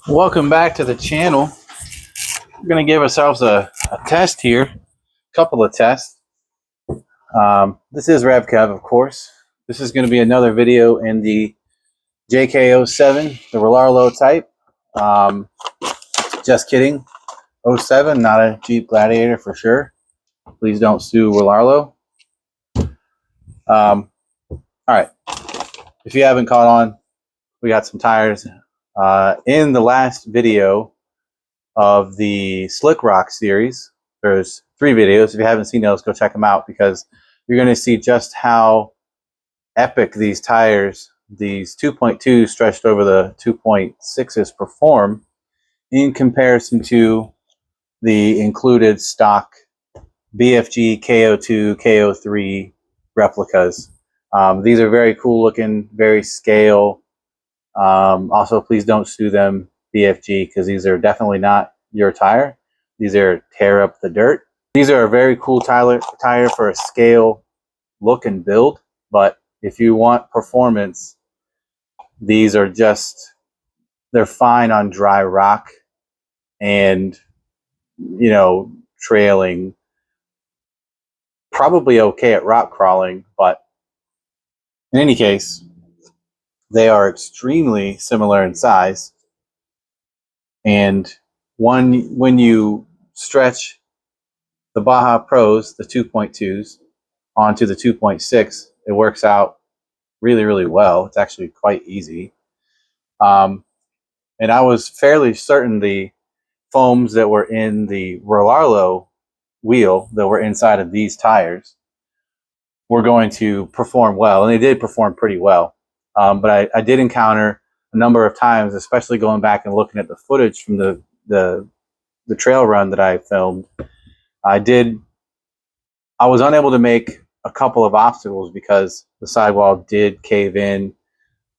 Welcome back to the channel. We're going to give ourselves a test here, a couple of tests. This is RevKev, of course. This is going to be another video in the JK07, the Rolarlo type. Just kidding, 07, not a Jeep Gladiator for sure. Please don't sue Rolarlo. All right, if you haven't caught on, we got some tires. In the last video of the Slick Rock series, there's 3 videos. If you haven't seen those, go check them out, because you're going to see just how epic these tires, these 2.2 stretched over the 2.6s, perform in comparison to the included stock BFG KO2, KO3 replicas. These are very cool looking, very scale. Also, please don't sue them, BFG, because these are definitely not your tire. These are tear up the dirt. These are a very cool tire for a scale look and build, but if you want performance, these are just, they're fine on dry rock and, you know, trailing. Probably okay at rock crawling, but in any case, they are extremely similar in size. And when you stretch the Baja Pros, the 2.2s, onto the 2.6, it works out really, really well. It's actually quite easy. And I was fairly certain the foams that were in the Rolarlo wheel that were inside of these tires were going to perform well, and they did perform pretty well. But I did encounter a number of times, especially going back and looking at the footage from the trail run that I filmed. I was unable to make a couple of obstacles because the sidewall did cave in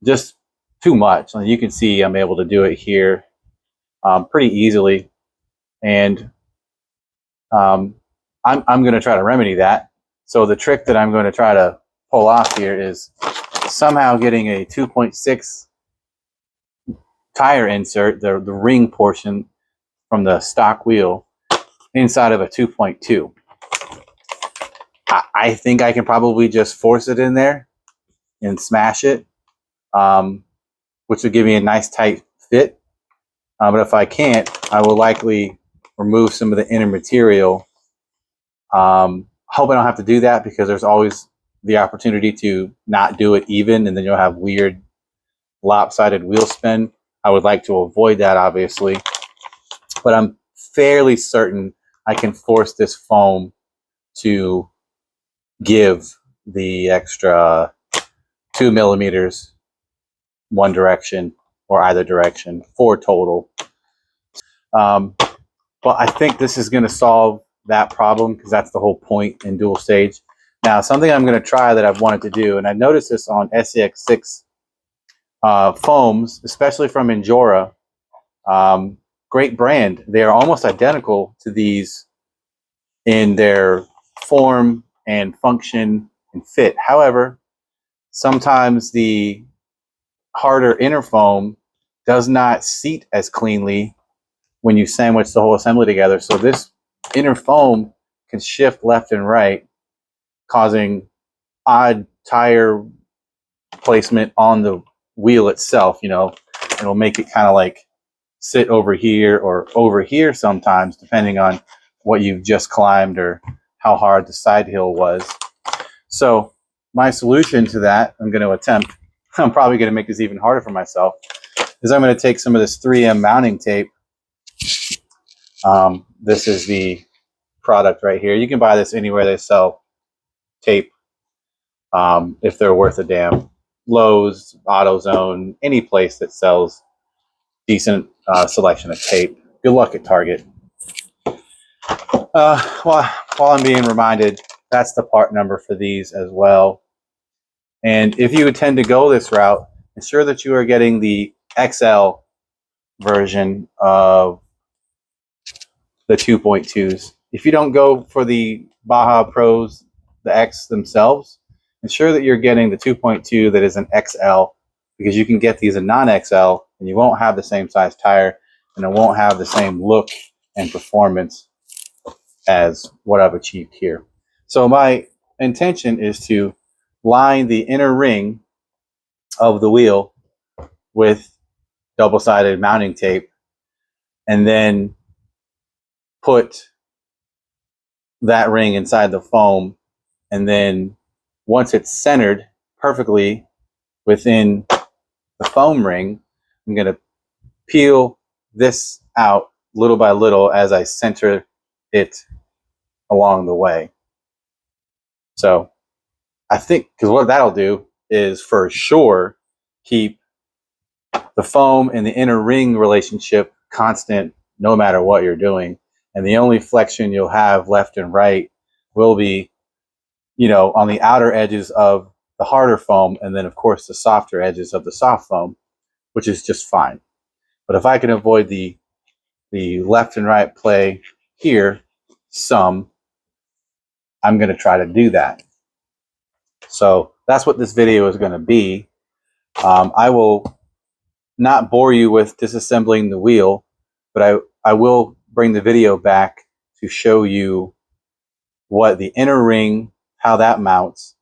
just too much. And you can see I'm able to do it here pretty easily, and I'm going to try to remedy that. So the trick that I'm going to try to pull off here is somehow getting a 2.6 tire insert, the ring portion from the stock wheel, inside of a 2.2. I think I can probably just force it in there and smash it, which would give me a nice tight fit. But if I can't, I will likely remove some of the inner material. Hope I don't have to do that, because there's always the opportunity to not do it even, and then you'll have weird lopsided wheel spin. I would like to avoid that, obviously, but I'm fairly certain I can force this foam to give the extra 2 millimeters one direction or either direction, 4 total. But I think this is going to solve that problem, because that's the whole point in dual stage. Now, something I'm going to try that I've wanted to do, and I noticed this on SEX6 foams, especially from Injora, great brand. They are almost identical to these in their form and function and fit. However, sometimes the harder inner foam does not seat as cleanly when you sandwich the whole assembly together. So this inner foam can shift left and right, causing odd tire placement on the wheel itself. You know, it'll make it kind of like sit over here or over here sometimes, depending on what you've just climbed or how hard the side hill was. So my solution to that, I'm probably going to make this even harder for myself, is I'm going to take some of this 3M mounting tape. This is the product right here. You can buy this anywhere they sell tape, if they're worth a damn. Lowe's, AutoZone, any place that sells decent selection of tape. Good luck at Target. While I'm being reminded, that's the part number for these as well. And if you intend to go this route, ensure that you are getting the XL version of the 2.2s. If you don't go for the Baja Pros, the X themselves, ensure that you're getting the 2.2 that is an XL, because you can get these in non-XL and you won't have the same size tire, and it won't have the same look and performance as what I've achieved here. So my intention is to line the inner ring of the wheel with double-sided mounting tape, and then put that ring inside the foam, and then once it's centered perfectly within the foam ring, I'm going to peel this out little by little as I center it along the way. So I think, because what that'll do is for sure keep the foam and the inner ring relationship constant no matter what you're doing. And the only flexion you'll have left and right will be, you know, on the outer edges of the harder foam, and then of course the softer edges of the soft foam, which is just fine. But if I can avoid the left and right play here some, I'm going to try to do that. So that's what this video is going to be. I will not bore you with disassembling the wheel, but I will bring the video back to show you what the inner ring, how that mounts,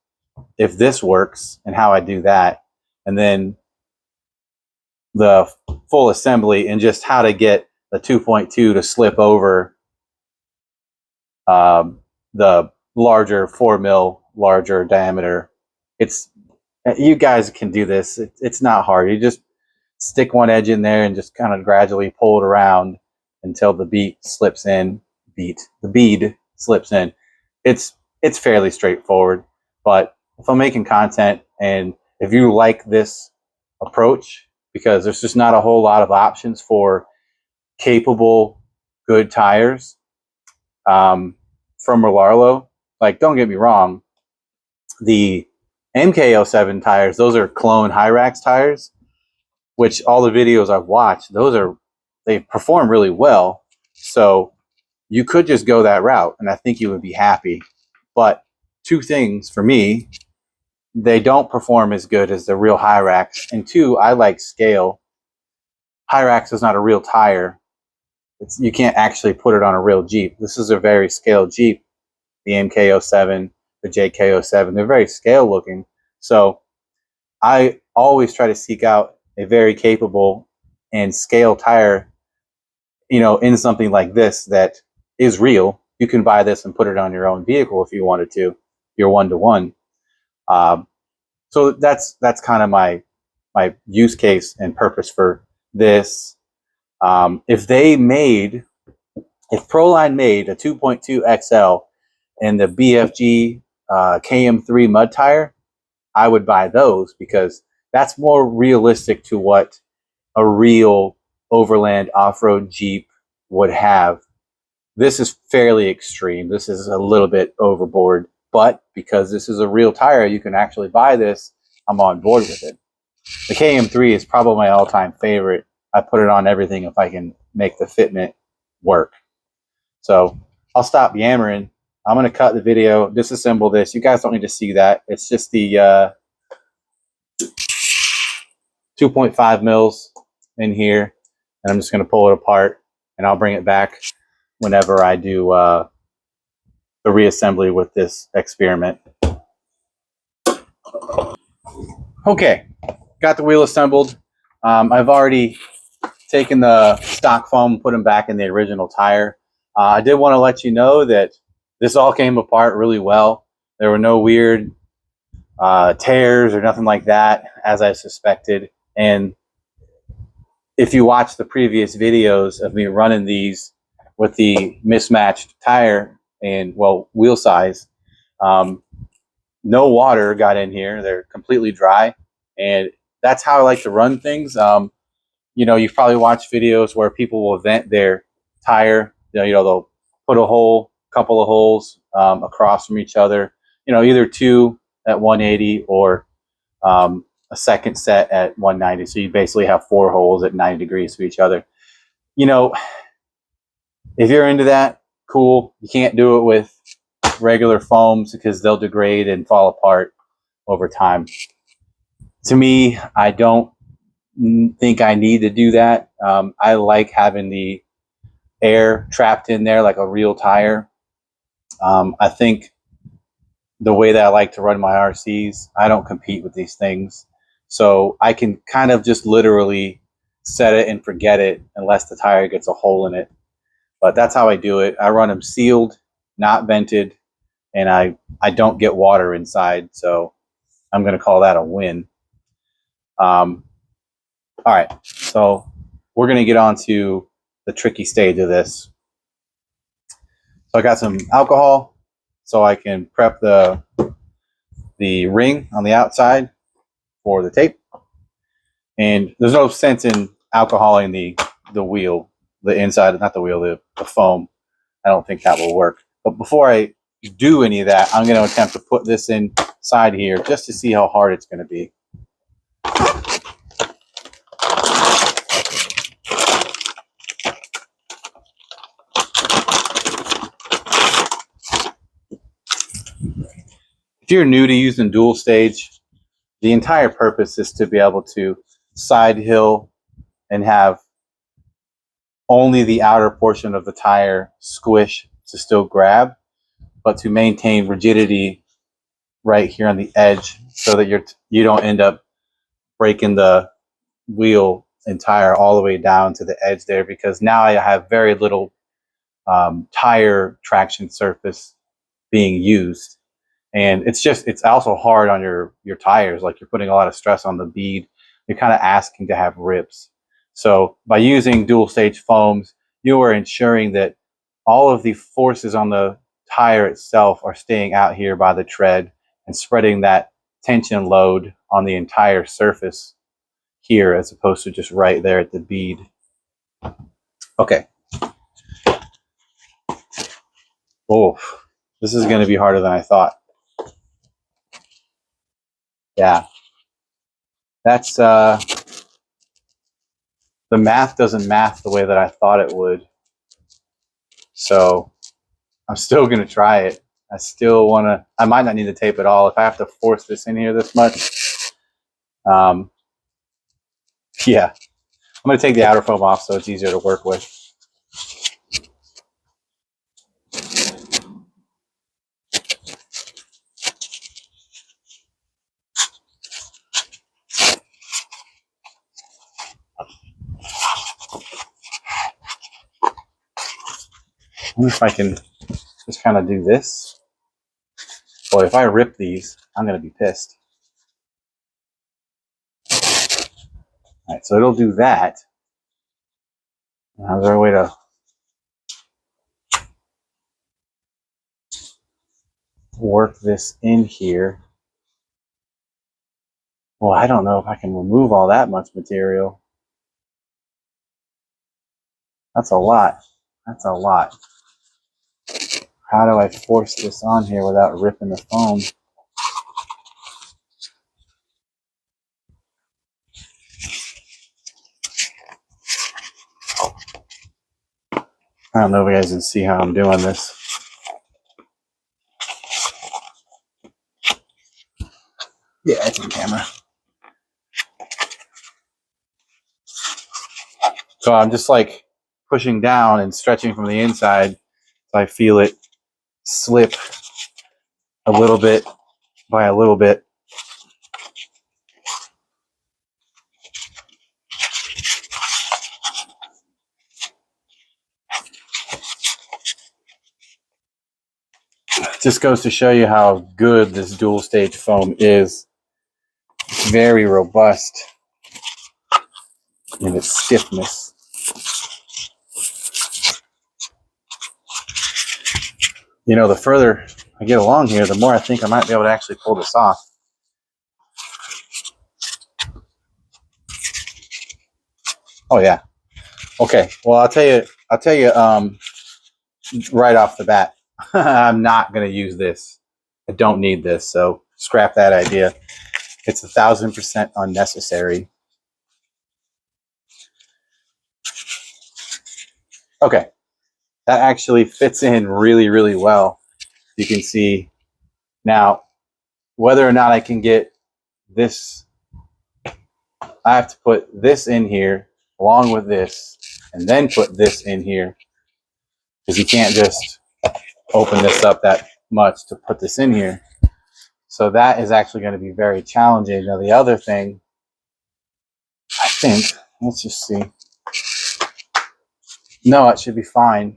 if this works, and how I do that, and then the full assembly and just how to get the 2.2 to slip over the larger 4 mil, larger diameter. You guys can do this. It's not hard. You just stick one edge in there and just kind of gradually pull it around until the bead slips in. The bead slips in. It's fairly straightforward. But if I'm making content, and if you like this approach, because there's just not a whole lot of options for capable, good tires from Rolarlo. Like, don't get me wrong, the MK07 tires, those are clone Hyrax tires, which all the videos I've watched, they perform really well. So you could just go that route, and I think you would be happy. But two things for me: they don't perform as good as the real Hyrax, and two, I like scale. Hyrax is not a real tire. You can't actually put it on a real Jeep. This is a very scaled Jeep. The MK07, the JK07, they're very scale looking. So I always try to seek out a very capable and scale tire, you know, in something like this that is real. You can buy this and put it on your own vehicle if you wanted to, your one-to-one. So that's kind of my use case and purpose for this. If Proline made a 2.2 XL and the BFG KM3 mud tire, I would buy those, because that's more realistic to what a real overland off-road Jeep would have. This is fairly extreme. This is a little bit overboard, but because this is a real tire, you can actually buy this. I'm on board with it. The KM3 is probably my all-time favorite. I put it on everything if I can make the fitment work. So I'll stop yammering. I'm going to cut the video, disassemble this. You guys don't need to see that. It's just the 2.5 mils in here, and I'm just going to pull it apart, and I'll bring it back whenever I do the reassembly with this experiment. Okay, got the wheel assembled. I've already taken the stock foam, put them back in the original tire. I did want to let you know that this all came apart really well. There were no weird tears or nothing like that, as I suspected. And if you watch the previous videos of me running these with the mismatched tire and, well, wheel size, no water got in here. They're completely dry. And that's how I like to run things. You know, you've probably watched videos where people will vent their tire. You know, they'll put a hole, couple of holes across from each other. You know, either two at 180 or a second set at 190. So you basically have 4 holes at 90 degrees to each other. You know, if you're into that, cool. You can't do it with regular foams because they'll degrade and fall apart over time. To me, I don't think I need to do that. I like having the air trapped in there like a real tire. I think the way that I like to run my RCs, I don't compete with these things. So I can kind of just literally set it and forget it unless the tire gets a hole in it. But that's how I do it. I run them sealed, not vented, and I don't get water inside. So I'm going to call that a win. All right, so we're going to get on to the tricky stage of this. So I got some alcohol so I can prep the ring on the outside for the tape. And there's no sense in alcoholing the wheel, the inside, not the wheel, the foam. I don't think that will work. But before I do any of that, I'm going to attempt to put this inside here just to see how hard it's going to be. If you're new to using dual stage, the entire purpose is to be able to side hill and have only the outer portion of the tire squish to still grab, but to maintain rigidity right here on the edge so that you don't end up breaking the wheel and tire all the way down to the edge there, because now I have very little tire traction surface being used. And it's also hard on your tires. Like, you're putting a lot of stress on the bead. You're kind of asking to have rips. So by using dual stage foams, you are ensuring that all of the forces on the tire itself are staying out here by the tread and spreading that tension load on the entire surface here, as opposed to just right there at the bead. Okay. Oh, this is going to be harder than I thought. Yeah, that's the math doesn't math the way that I thought it would. So I'm still going to try it. I still want to, I might not need to tape at all if I have to force this in here this much. Yeah, I'm going to take the outer foam off so it's easier to work with. I wonder if I can just kind of do this. Boy, if I rip these, I'm going to be pissed. All right, so it'll do that. Now, is there a way to work this in here? Well, I don't know if I can remove all that much material. That's a lot. That's a lot. How do I force this on here without ripping the foam? I don't know if you guys can see how I'm doing this. Yeah, it's on camera. So I'm just like pushing down and stretching from the inside so I feel it slip a little bit by a little bit. It just goes to show you how good this dual stage foam is. It's very robust in its stiffness. You know, the further I get along here, the more I think I might be able to actually pull this off. Oh yeah. Okay. Well, I'll tell you right off the bat, I'm not going to use this. I don't need this, so scrap that idea. It's 1,000% unnecessary. Okay. That actually fits in really, really well. You can see now whether or not I can get this I have to put this in here along with this, and then put this in here, because you can't just open this up that much to put this in here. So that is actually going to be very challenging. Now the other thing, I think, let's just see. No, it should be fine,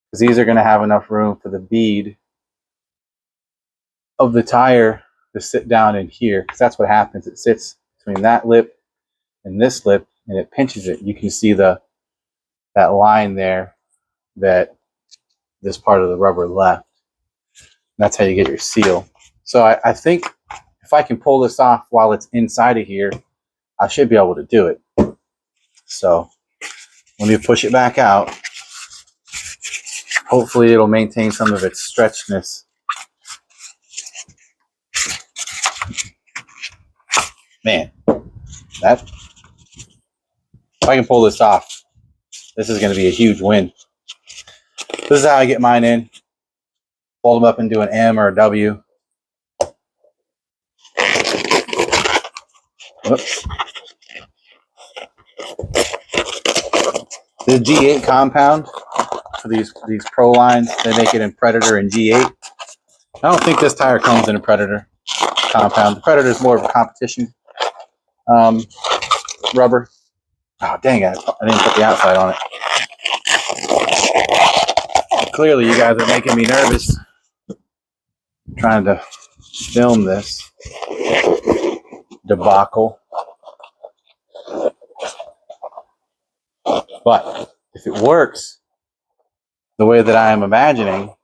because these are going to have enough room for the bead of the tire to sit down in here, because that's what happens. It sits between that lip and this lip, and it pinches it. You can see that line there that this part of the rubber left. That's how you get your seal. So I think if I can pull this off while it's inside of here, I should be able to do it. So let me push it back out. Hopefully it'll maintain some of its stretchness. Man, if I can pull this off, this is going to be a huge win. This is how I get mine in. Fold them up into an M or a W. Whoops. The G8 compound for these Prolines, they make it in Predator and G8. I don't think this tire comes in a Predator compound. The Predator is more of a competition rubber. Oh, dang it. I didn't put the outside on it. Clearly, you guys are making me nervous trying to film this debacle. But if it works the way that I am imagining,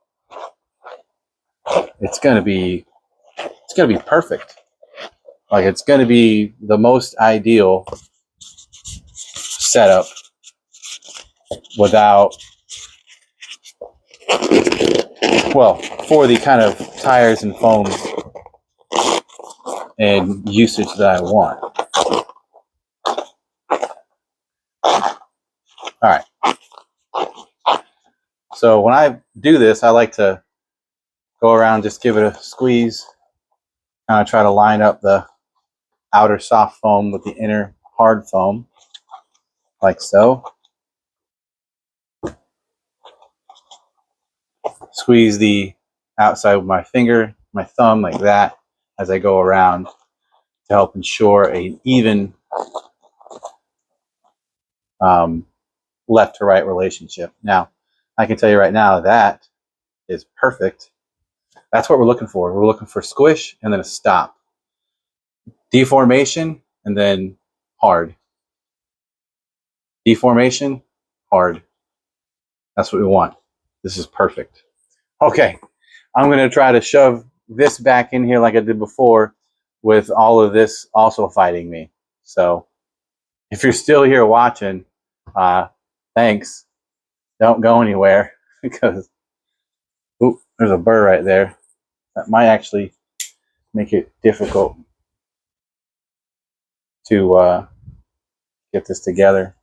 it's going to be perfect. Like, it's going to be the most ideal setup without, well, for the kind of tires and foams and usage that I want. All right. So when I do this, I like to go around, just give it a squeeze, kind of try to line up the outer soft foam with the inner hard foam, like so. Squeeze the outside with my finger, my thumb, like that, as I go around to help ensure an even left to right relationship. Now, I can tell you right now that is perfect. That's what we're looking for. We're looking for squish and then a stop. Deformation and then hard. Deformation, hard. That's what we want. This is perfect. Okay, I'm going to try to shove this back in here like I did before, with all of this also fighting me. So if you're still here watching, thanks. Don't go anywhere, because oop, there's a burr right there. That might actually make it difficult to get this together.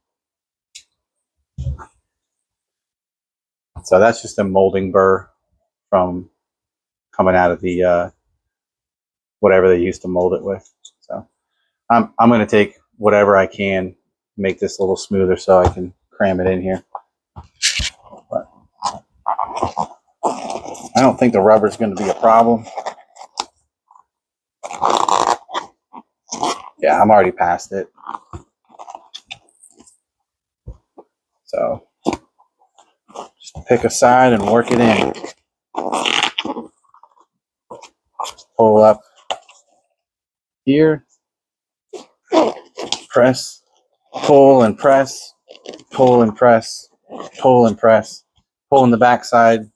So that's just a molding burr from coming out of the whatever they used to mold it with. So I'm going to take whatever I can, make this a little smoother so I can cram it in here. But I don't think the rubber is going to be a problem. Yeah, I'm already past it. So just pick a side and work it in. Pull up here, press, pull and press, pull and press, pull and press, pull in the back side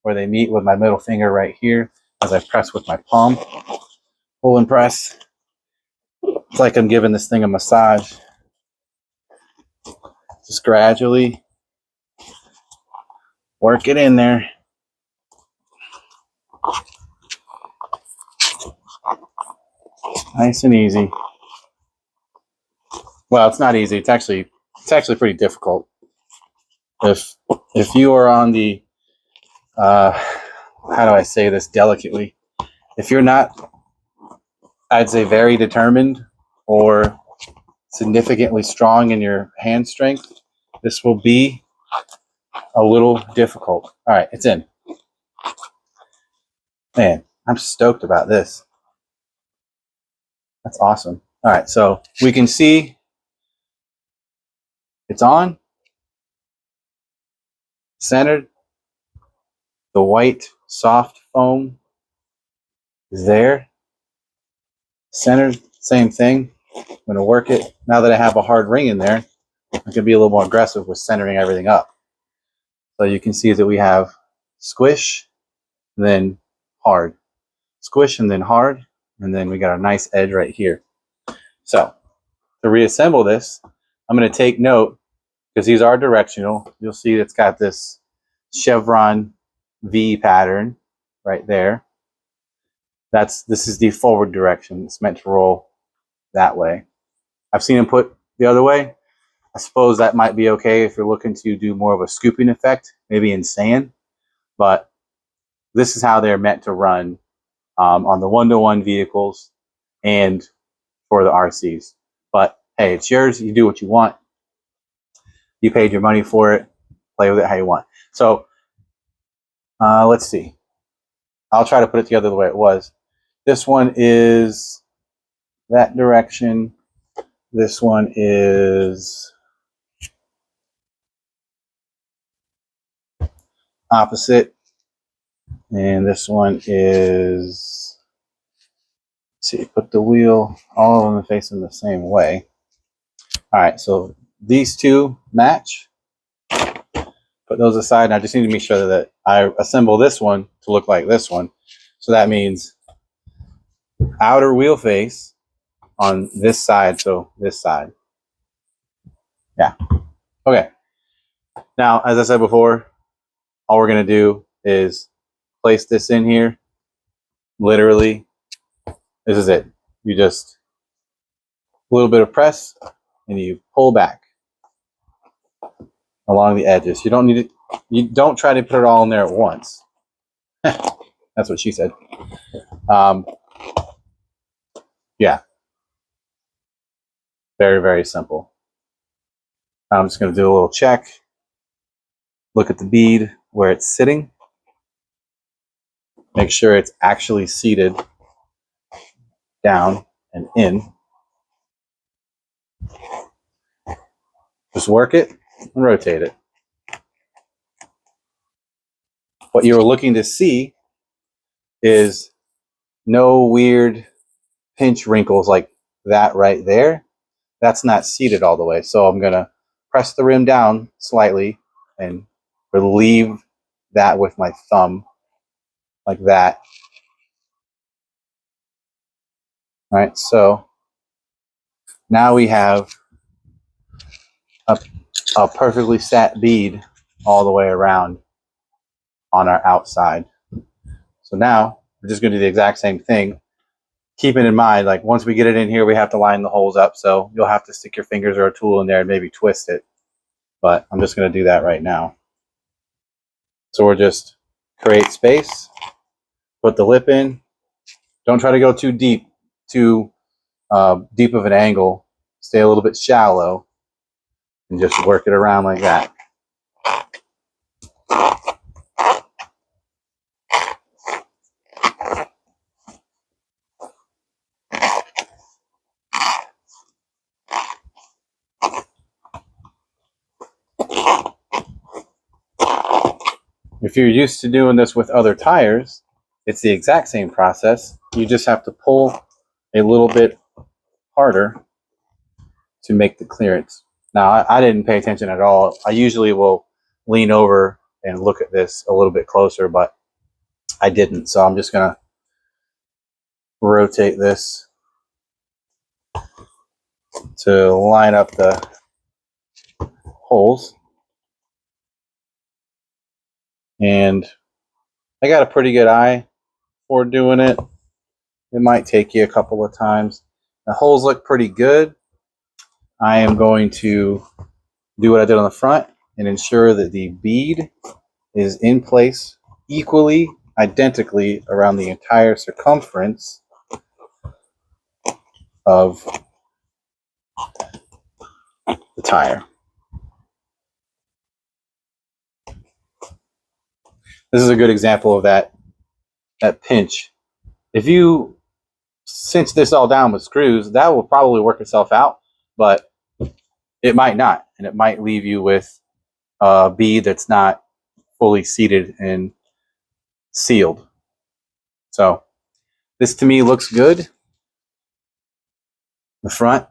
where they meet with my middle finger right here as I press with my palm. Pull and press. It's like I'm giving this thing a massage. Just gradually work it in there. Nice and easy. Well, it's not easy. It's actually pretty difficult. If you are on the how do I say this delicately? If you're not, I'd say, very determined or significantly strong in your hand strength, this will be a little difficult. All right, it's in. Man, I'm stoked about this. That's awesome. All right, so we can see it's on, centered. The white soft foam is there, centered, same thing. I'm going to work it. Now that I have a hard ring in there, I can be a little more aggressive with centering everything up. So you can see that we have squish, then hard. Squish and then hard, and then we got a nice edge right here. So to reassemble this, I'm going to take note, because these are directional. You'll see it's got this chevron V pattern right there. This is the forward direction. It's meant to roll that way. I've seen them put the other way. I suppose that might be okay if you're looking to do more of a scooping effect, maybe in sand. But this is how they're meant to run on the one-to-one vehicles and for the RCs. But hey, it's yours. You do what you want. You paid your money for it. Play with it how you want. So let's see. I'll try to put it together the way it was. This one is that direction. This one is opposite. And this one is, let's see, put the wheel, all of them facing the same way. All right, so these two match. Put those aside, and I just need to make sure that I assemble this one to look like this one. So that means outer wheel face on this side, so this side. Yeah. Okay. Now, as I said before, all we're going to do is place this in here. Literally, this is it. You just a little bit of press, and you pull back along the edges. You don't need it. You don't try to put it all in there at once. That's what she said. Yeah. Very, very simple. I'm just going to do a little check. Look at the bead where it's sitting. Make sure it's actually seated down and in. Just work it and rotate it. What you're looking to see is no weird pinch wrinkles like that right there. That's not seated all the way. So I'm going to press the rim down slightly and relieve that with my thumb like that. All right, so now we have a perfectly sat bead all the way around on our outside. So now we're just going to do the exact same thing. Keeping in mind, like once we get it in here, we have to line the holes up. So you'll have to stick your fingers or a tool in there and maybe twist it. But I'm just going to do that right now. So we're just create space, put the lip in. Don't try to go too deep, too deep of an angle. Stay a little bit shallow and just work it around like that. If you're used to doing this with other tires, it's the exact same process. You just have to pull a little bit harder to make the clearance. Now, I didn't pay attention at all. I usually will lean over and look at this a little bit closer, but I didn't. So I'm just going to rotate this to line up the holes. And I got a pretty good eye for doing it. It might take you a couple of times. The holes look pretty good. I am going to do what I did on the front and ensure that the bead is in place equally, identically around the entire circumference of the tire. This is a good example of that pinch. If you cinch this all down with screws, that will probably work itself out, but it might not, and it might leave you with a bead that's not fully seated and sealed. So this to me looks good. The front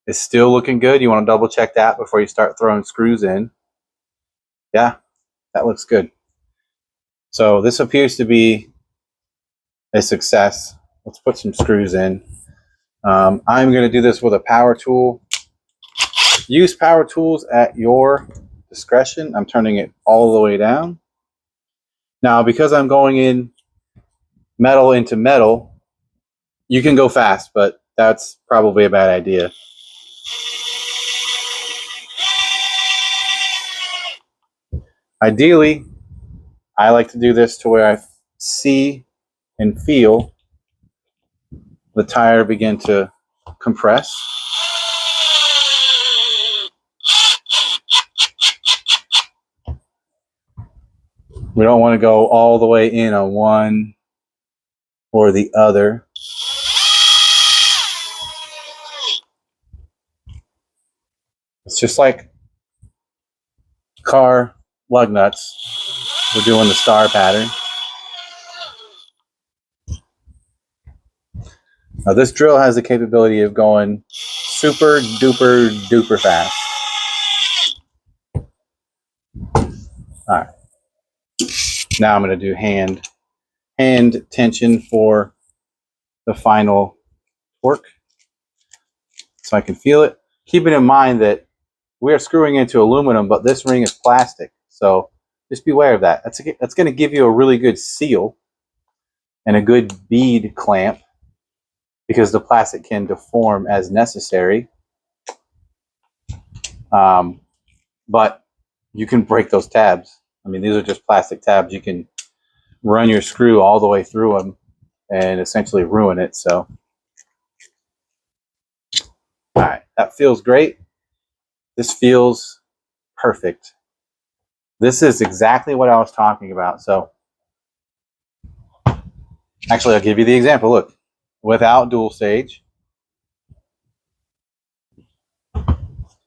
is still looking good. You want to double check that before you start throwing screws in. Yeah, that looks good. So this appears to be a success. Let's put some screws in. I'm going to do this with a power tool. Use power tools at your discretion. I'm turning it all the way down. Now, because I'm going in metal into metal, you can go fast, but that's probably a bad idea. Ideally, I like to do this to where I see and feel the tire begin to compress. We don't want to go all the way in on one or the other. It's just like car lug nuts. We're doing the star pattern. Now this drill has the capability of going super duper duper fast. All right. Now I'm going to do hand tension for the final torque so I can feel it. Keeping in mind that we are screwing into aluminum, but this ring is plastic. So just beware of that. That's going to give you a really good seal and a good bead clamp because the plastic can deform as necessary. But you can break those tabs. I mean, these are just plastic tabs. You can run your screw all the way through them and essentially ruin it. So, all right, that feels great. This feels perfect. This is exactly what I was talking about. So, actually, I'll give you the example. Look, without dual stage,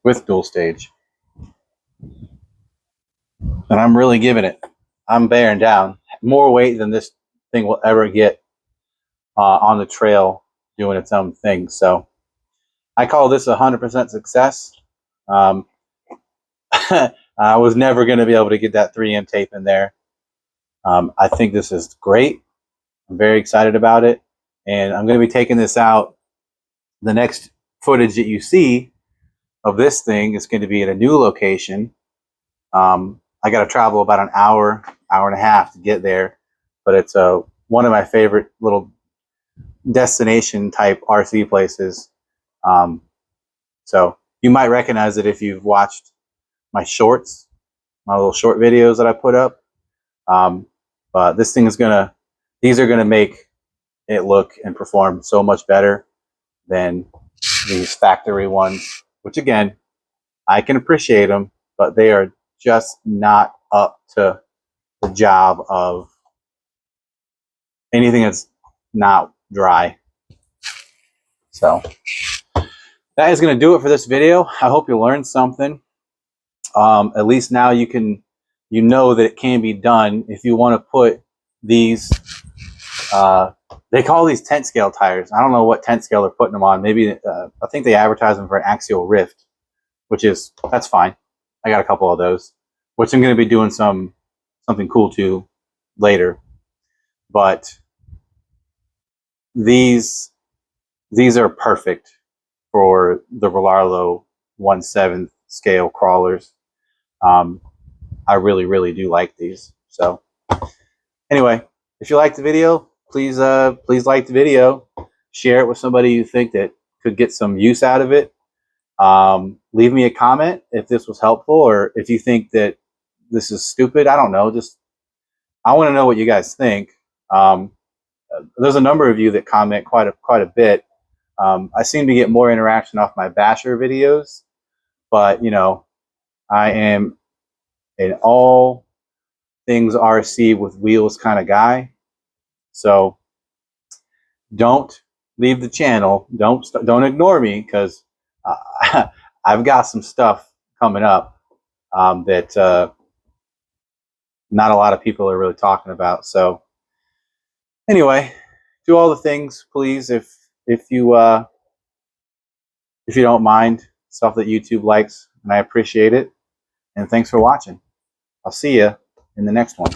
with dual stage. And I'm really giving it. I'm bearing down. More weight than this thing will ever get on the trail doing its own thing. So I call this 100% success. I was never going to be able to get that 3M tape in there. I think this is great. I'm very excited about it. And I'm going to be taking this out. The next footage that you see of this thing is going to be at a new location. I got to travel about an hour and a half to get there, but it's one of my favorite little destination type RC places. So you might recognize it if you've watched my shorts, my little short videos that I put up. But this thing is these are gonna make it look and perform so much better than these factory ones, which again, I can appreciate them, but they are just not up to the job of anything that's not dry. So that is going to do it for this video. I hope you learned something. At least now you know that it can be done. If you want to put these, they call these tent scale tires. I don't know what tent scale they're putting them on. Maybe I think they advertise them for an axial rift, that's fine. I got a couple of those, which I'm going to be doing something cool to later. But these are perfect for the Rolarlo 1/7 scale crawlers. I really, really do like these. So anyway, if you liked the video, please like the video, share it with somebody you think that could get some use out of it. Leave me a comment if this was helpful, or if you think that this is stupid. I don't know. I want to know what you guys think. There's a number of you that comment quite a bit. I seem to get more interaction off my basher videos, but you know, I am an all things RC with wheels kind of guy. So don't leave the channel. Don't ignore me, because I've got some stuff coming up that not a lot of people are really talking about. So anyway, do all the things, please, if you don't mind, stuff that YouTube likes, and I appreciate it. And thanks for watching. I'll see you in the next one.